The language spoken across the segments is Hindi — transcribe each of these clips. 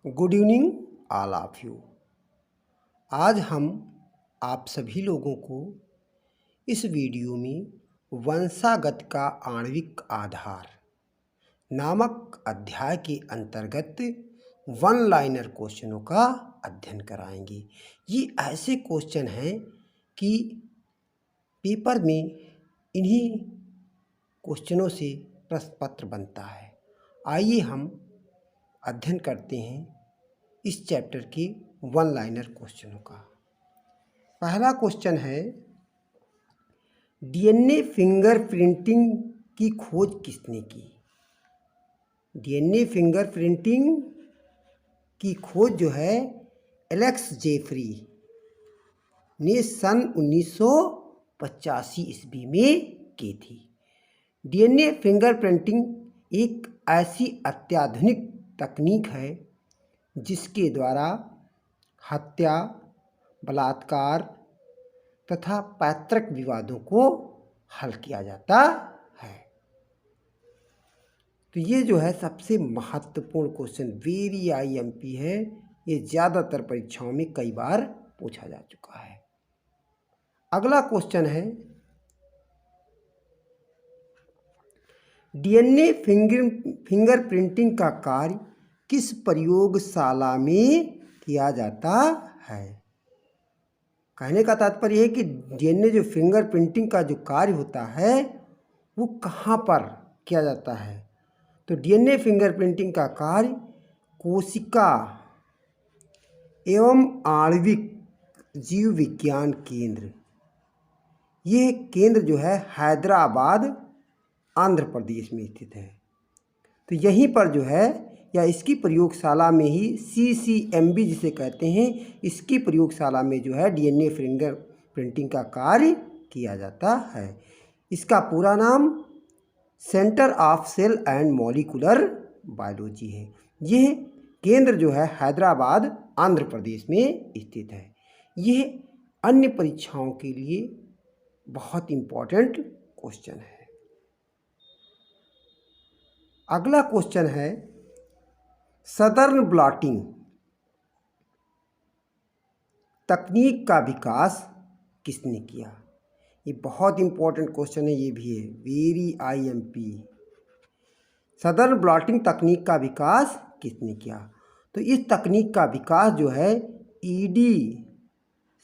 Good evening all of you. आज हम आप सभी लोगों को इस वीडियो में वंशागत का आणविक आधार नामक अध्याय के अंतर्गत वन लाइनर क्वेश्चनों का अध्ययन कराएंगे। ये ऐसे क्वेश्चन हैं कि पेपर में इन्हीं क्वेश्चनों से प्रश्न पत्र बनता है। आइए हम अध्ययन करते हैं इस चैप्टर के वन लाइनर क्वेश्चनों का। पहला क्वेश्चन है, डीएनए फिंगरप्रिंटिंग की खोज किसने की? डीएनए फिंगरप्रिंटिंग की खोज जो है एलेक्स जेफरी ने सन 1985 ईस्वी में की थी। डीएनए फिंगरप्रिंटिंग एक ऐसी अत्याधुनिक तकनीक है जिसके द्वारा हत्या, बलात्कार तथा पैतृक विवादों को हल किया जाता है। तो ये जो है सबसे महत्वपूर्ण क्वेश्चन, वेरी आईएमपी है। ये ज़्यादातर परीक्षाओं में कई बार पूछा जा चुका है। अगला क्वेश्चन है, डीएनए फिंगरप्रिंटिंग का कार्य किस प्रयोगशाला में किया जाता है? कहने का तात्पर्य है कि डीएनए जो फिंगरप्रिंटिंग का जो कार्य होता है वो कहाँ पर किया जाता है? तो डीएनए फिंगरप्रिंटिंग का कार्य कोशिका एवं आणविक जीव विज्ञान केंद्र, यह केंद्र जो है हैदराबाद आंध्र प्रदेश में स्थित है। तो यहीं पर जो है या इसकी प्रयोगशाला में ही CCMB जिसे कहते हैं, इसकी प्रयोगशाला में जो है डीएनए फिंगर प्रिंटिंग का कार्य किया जाता है। इसका पूरा नाम centre of cell and molecular biology है। यह केंद्र जो है हैदराबाद आंध्र प्रदेश में स्थित है। यह अन्य परीक्षाओं के लिए बहुत इम्पोर्टेंट क्वेश्चन है। अगला क्वेश्चन है, सदर्न ब्लॉटिंग तकनीक का विकास किसने किया? ये बहुत इंपॉर्टेंट क्वेश्चन है, ये भी है वेरी आईएमपी। सदर्न ब्लॉटिंग तकनीक का विकास किसने किया? तो इस तकनीक का विकास जो है ED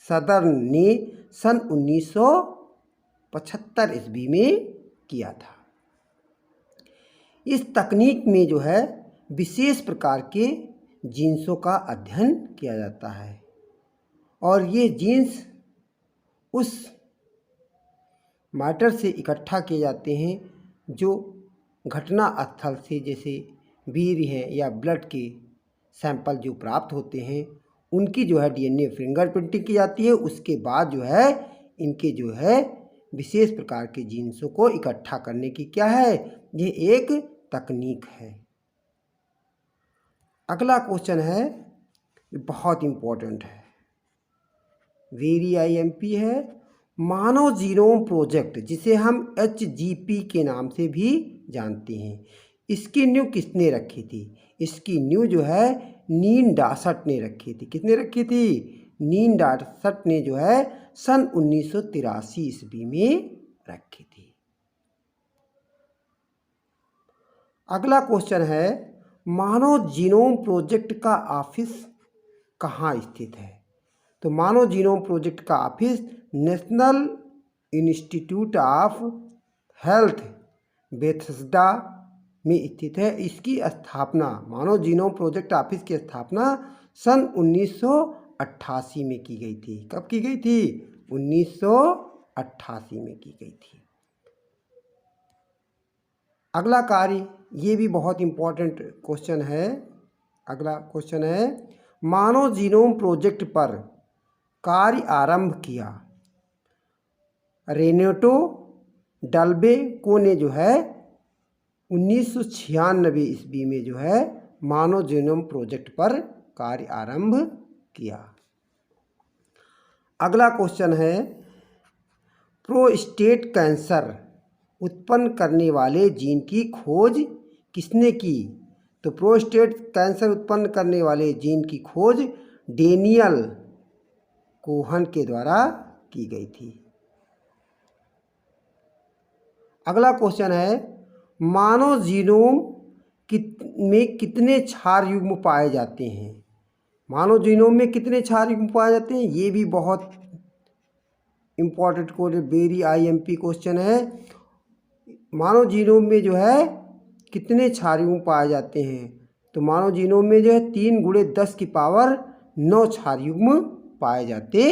सदर्न ने सन 1975 ईस्वी में किया था। इस तकनीक में जो है विशेष प्रकार के जीन्सों का अध्ययन किया जाता है और ये जीन्स उस मैटर से इकट्ठा किए जाते हैं जो घटना स्थल से, जैसे वीर्य है या ब्लड के सैंपल जो प्राप्त होते हैं, उनकी जो है डीएनए फिंगरप्रिंटिंग की जाती है। उसके बाद जो है इनके जो है विशेष प्रकार के जीन्सों को इकट्ठा करने की क्या है, ये एक तकनीक है। अगला क्वेश्चन है, बहुत इम्पोर्टेंट है, वेरी आईएमपी है। मानव जीनोम प्रोजेक्ट जिसे हम HGP के नाम से भी जानते हैं, इसकी नींव किसने रखी थी? इसकी नींव जो है नील डासट ने रखी थी। किसने रखी थी? नील डासट ने जो है सन 1983 ईस्वी में रखी थी। अगला क्वेश्चन है, मानव जीनोम प्रोजेक्ट का ऑफिस कहाँ स्थित है? तो मानव जीनोम प्रोजेक्ट का office national institute of health Bethesda में स्थित है। इसकी स्थापना, मानव जीनोम प्रोजेक्ट ऑफिस की स्थापना सन 1988 में की गई थी। कब की गई थी? 1988 में की गई थी। अगला कार्य, ये भी बहुत इम्पोर्टेंट क्वेश्चन है। अगला क्वेश्चन है, मानव जीनोम प्रोजेक्ट पर कार्य आरंभ किया रेनेटो डल्बेको ने जो है 1996 ईस्वी में जो है मानव जीनोम प्रोजेक्ट पर कार्य आरंभ किया। अगला क्वेश्चन है, प्रोस्टेट कैंसर उत्पन्न करने वाले जीन की खोज किसने की? तो प्रोस्टेट कैंसर उत्पन्न करने वाले जीन की खोज डेनियल कोहन के द्वारा की गई थी। अगला क्वेश्चन है, मानव जीनोम में कितने क्षार युग्म पाए जाते हैं? मानव जीनोम में कितने क्षार युग्म पाए जाते हैं? ये भी बहुत important question, very IMP question है। मानव जीनोम में जो है कितने क्षार युग्म पाए जाते हैं? तो मानव जीनोम में जो है 3 × 10⁹ क्षार युग्म पाए जाते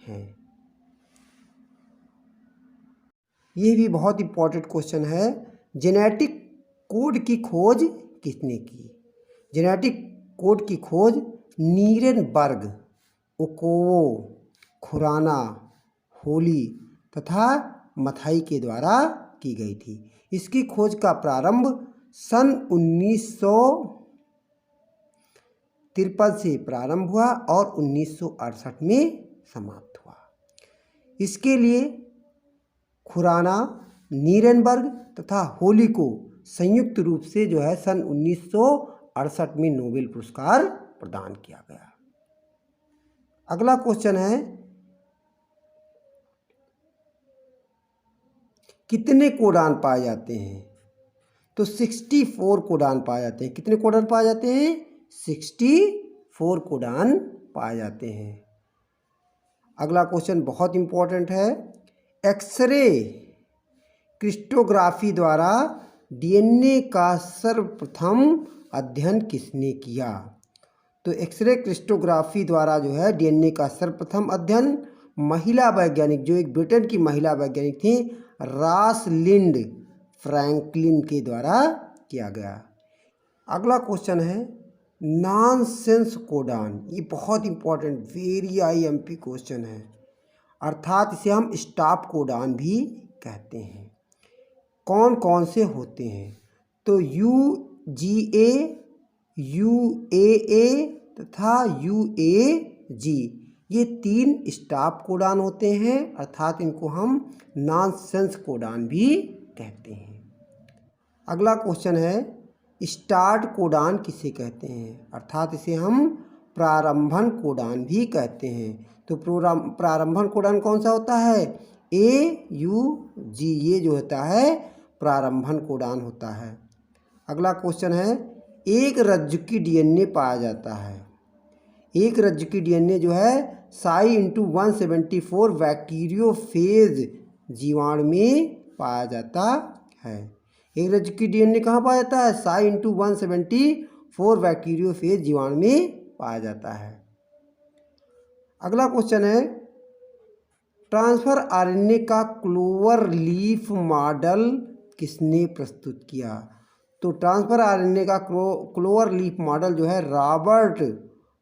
हैं। ये भी बहुत इंपॉर्टेंट क्वेश्चन है, जेनेटिक कोड की खोज किसने की? जेनेटिक कोड की खोज नीरेनबर्ग, ओकोवो, खुराना, होली तथा मथाई के द्वारा की गई थी। इसकी खोज का प्रारंभ सन 1953 से प्रारंभ हुआ और 1968 में समाप्त हुआ। इसके लिए खुराना, नीरेनबर्ग तथा होली को संयुक्त रूप से जो है सन 1968 में नोबेल पुरस्कार प्रदान किया गया। अगला क्वेश्चन है, कितने कोडान पाए जाते हैं? तो 64 कोडान पाए जाते हैं। कितने कोडान पाए जाते हैं? 64 कोडान पाए जाते हैं। अगला क्वेश्चन बहुत इंपॉर्टेंट है, एक्सरे क्रिस्टोग्राफी द्वारा DNA का सर्वप्रथम अध्ययन किसने किया? तो एक्सरे क्रिस्टोग्राफी द्वारा जो है DNA का सर्वप्रथम अध्ययन महिला वैज्ञानिक, जो एक ब्रिटेन की महिला वैज्ञानिक थी, रॉसलिंड फ्रैंकलिन के द्वारा किया गया। अगला क्वेश्चन है, नॉनसेंस कोडान। ये बहुत इंपॉर्टेंट, वेरी IMP क्वेश्चन है, अर्थात इसे हम स्टॉप कोडान भी कहते हैं। कौन कौन से होते हैं? तो UGA, UAA तथा UAG, ये 3 स्टॉप कोडान होते हैं, अर्थात इनको हम नॉनसेंस कोडान भी कहते हैं। अगला क्वेश्चन है, स्टार्ट कोडान किसे कहते हैं? अर्थात इसे हम प्रारंभन कोडान भी कहते हैं। तो प्रारंभन कोडान कौन सा होता है? AUG, ये जो होता है प्रारंभन कोडान होता है। अगला क्वेश्चन है, एक रज्जु की DNA पाया जाता है। एक रज्जु की DNA जो है Ψ×174 बैक्टीरियोफेज जीवाणु में पाया जाता है। एक रज्जु की DNA कहाँ पाया जाता है? Ψ×174 बैक्टीरियोफेज जीवाणु में पाया जाता है। अगला क्वेश्चन है, ट्रांसफर RNA का क्लोवर लीफ मॉडल किसने प्रस्तुत किया? तो ट्रांसफर RNA का क्लोवर लीफ मॉडल जो है रॉबर्ट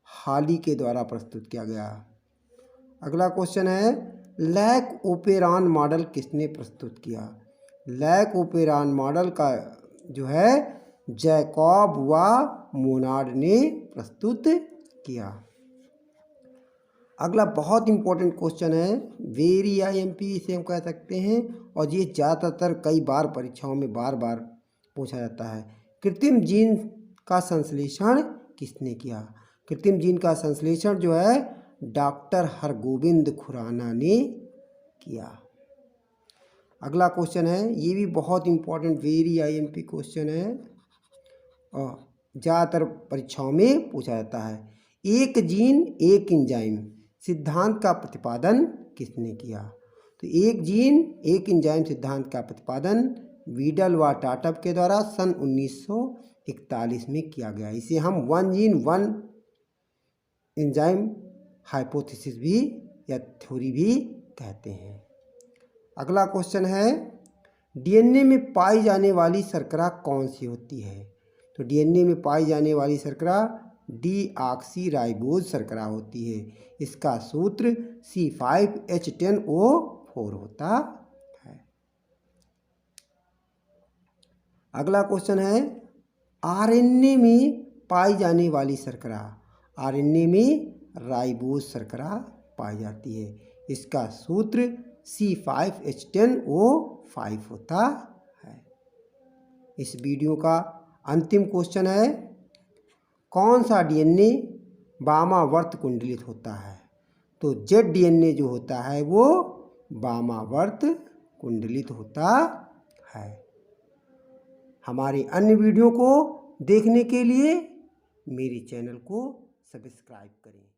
हॉली के द्वारा प्रस्तुत किया गया। अगला क्वेश्चन है, लैक ओपेरॉन मॉडल किसने प्रस्तुत किया? लैक ओपेरॉन मॉडल का जो है जैकब व मोनार्ड ने प्रस्तुत किया। अगला बहुत इंपॉर्टेंट क्वेश्चन है, वेरी IMP इसे हम कह सकते हैं, और ये ज़्यादातर कई बार परीक्षाओं में बार बार पूछा जाता है। कृत्रिम जीन का संश्लेषण किसने किया? कृत्रिम जीन का संश्लेषण जो है डॉक्टर हरगोविंद खुराना ने किया। अगला क्वेश्चन है, ये भी बहुत इंपॉर्टेंट, वेरी IMP क्वेश्चन है और ज़्यादातर परीक्षाओं में पूछा जाता है। एक जीन एक एंजाइम सिद्धांत का प्रतिपादन किसने किया? तो एक जीन एक एंजाइम सिद्धांत का प्रतिपादन वीडल व टाटप के द्वारा सन 1941 में किया गया। इसे हम one gene one enzyme hypothesis भी या थ्योरी भी कहते हैं। अगला क्वेश्चन है, DNA में पाई जाने वाली शर्करा कौन सी होती है? तो DNA में पाई जाने वाली शर्करा डीऑक्सीराइबोज शर्करा होती है। इसका सूत्र C5H10O4 होता है। अगला क्वेश्चन है, RNA में पाई जाने वाली शर्करा। RNA में राइबोज शर्करा पाई जाती है। इसका सूत्र C5H10O5 होता है। इस वीडियो का अंतिम क्वेश्चन है, कौन सा डीएनए वामावर्त कुंडलित होता है? तो जेड डीएनए जो होता है वो वामावर्त कुंडलित होता है। हमारे अन्य वीडियो को देखने के लिए मेरे चैनल को सब्सक्राइब करें।